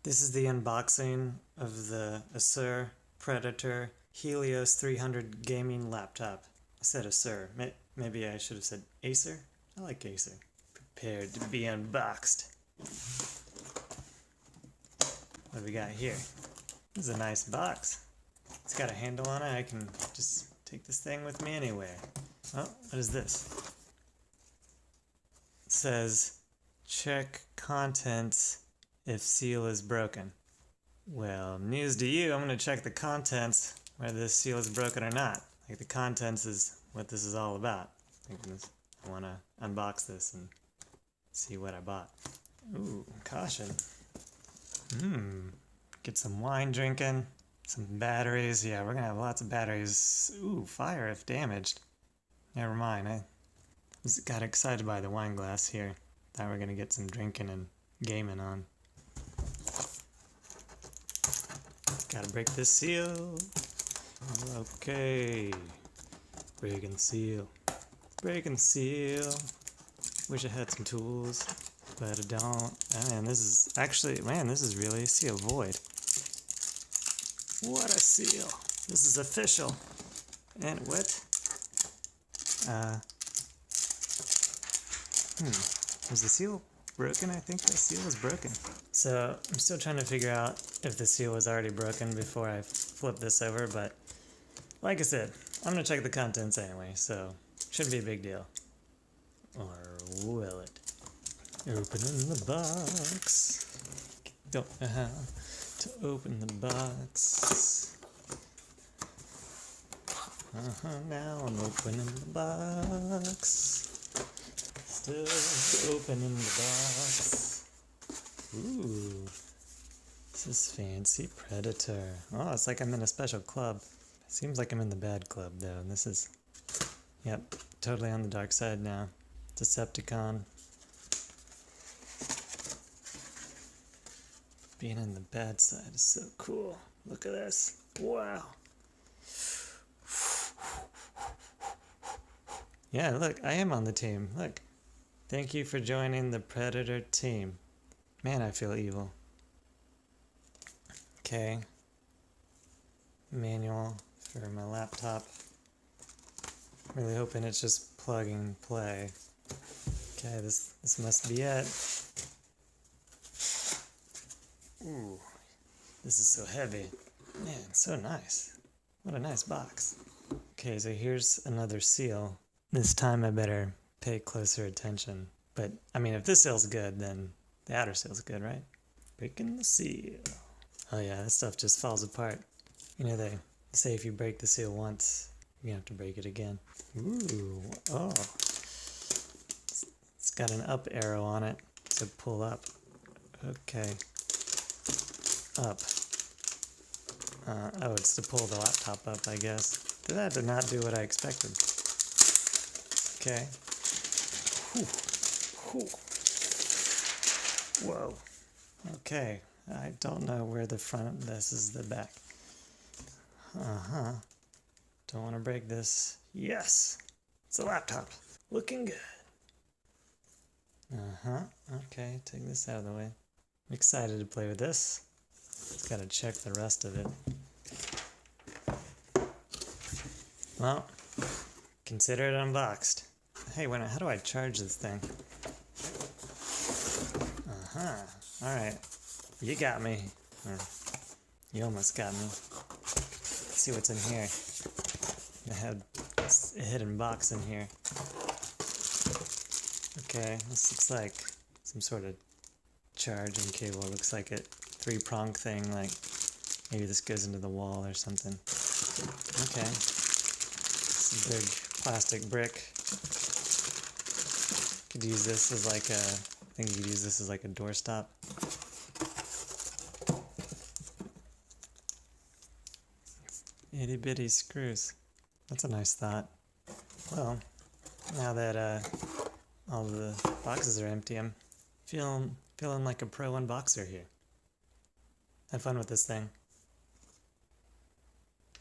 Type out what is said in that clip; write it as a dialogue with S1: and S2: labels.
S1: This is the unboxing of the Acer Predator Helios 300 gaming laptop. I said Acer. Maybe I should have said Acer? I like Acer. Prepared to be unboxed. What do we got here? This is a nice box. It's got a handle on it. I can just take this thing with me anywhere. Oh, what is this? It says, check contents if seal is broken. Well, news to you, I'm going to check the contents whether this seal is broken or not. Like, the contents is what this is all about. I want to unbox this and see what I bought. Ooh, caution. Get some wine drinking, some batteries. Yeah, we're going to have lots of batteries. Ooh, fire if damaged. Never mind, I got excited by the wine glass here. Thought we were going to get some drinking and gaming on. Gotta break this seal. Okay. Breaking the seal. Breaking the seal. Wish I had some tools, but I don't. Man, this is actually, this is really a seal void. What a seal. This is official. And what? Was the seal broken? I think the seal was broken. So I'm still trying to figure out if the seal was already broken before I flip this over, but like I said, I'm gonna check the contents anyway, so shouldn't be a big deal. Or will it? Opening the box. Don't know how to open the box. Now I'm opening the box. Still opening the box. Ooh, this is fancy Predator. Oh, it's like I'm in a special club. Seems like I'm in the bad club though. This is, yep, totally on the dark side now. Decepticon. Being on the bad side is so cool. Look at this. Wow. Yeah, look, I am on the team. Look. Thank you for joining the Predator team. Man, I feel evil. Okay. Manual for my laptop. Really hoping it's just plug and play. Okay, this must be it. Ooh, this is so heavy. Man, so nice. What a nice box. Okay, so here's another seal. This time I better pay closer attention. But, I mean, if this seal's good, then the outer seal's good, right? Breaking the seal. Oh yeah, this stuff just falls apart. You know, they say if you break the seal once, you have to break it again. Ooh, oh. It's got an up arrow on it to pull up. Okay. Up. Oh, it's to pull the laptop up, I guess. That did not do what I expected. Okay. Whoa. Okay. I don't know where the front, this is the back. Don't want to break this. Yes! It's a laptop. Looking good. Okay, take this out of the way. I'm excited to play with this. Just gotta check the rest of it. Well, consider it unboxed. Hey, how do I charge this thing? Alright. You got me. Or, you almost got me. Let's see what's in here. I have a hidden box in here. Okay, this looks like some sort of charging cable. It looks like a three-prong thing, like maybe this goes into the wall or something. Okay. It's a big plastic brick. Could use this as like I think you could use this as like a doorstop. Itty bitty screws. That's a nice thought. Well, now that all the boxes are empty, I'm feeling like a pro unboxer here. Have fun with this thing.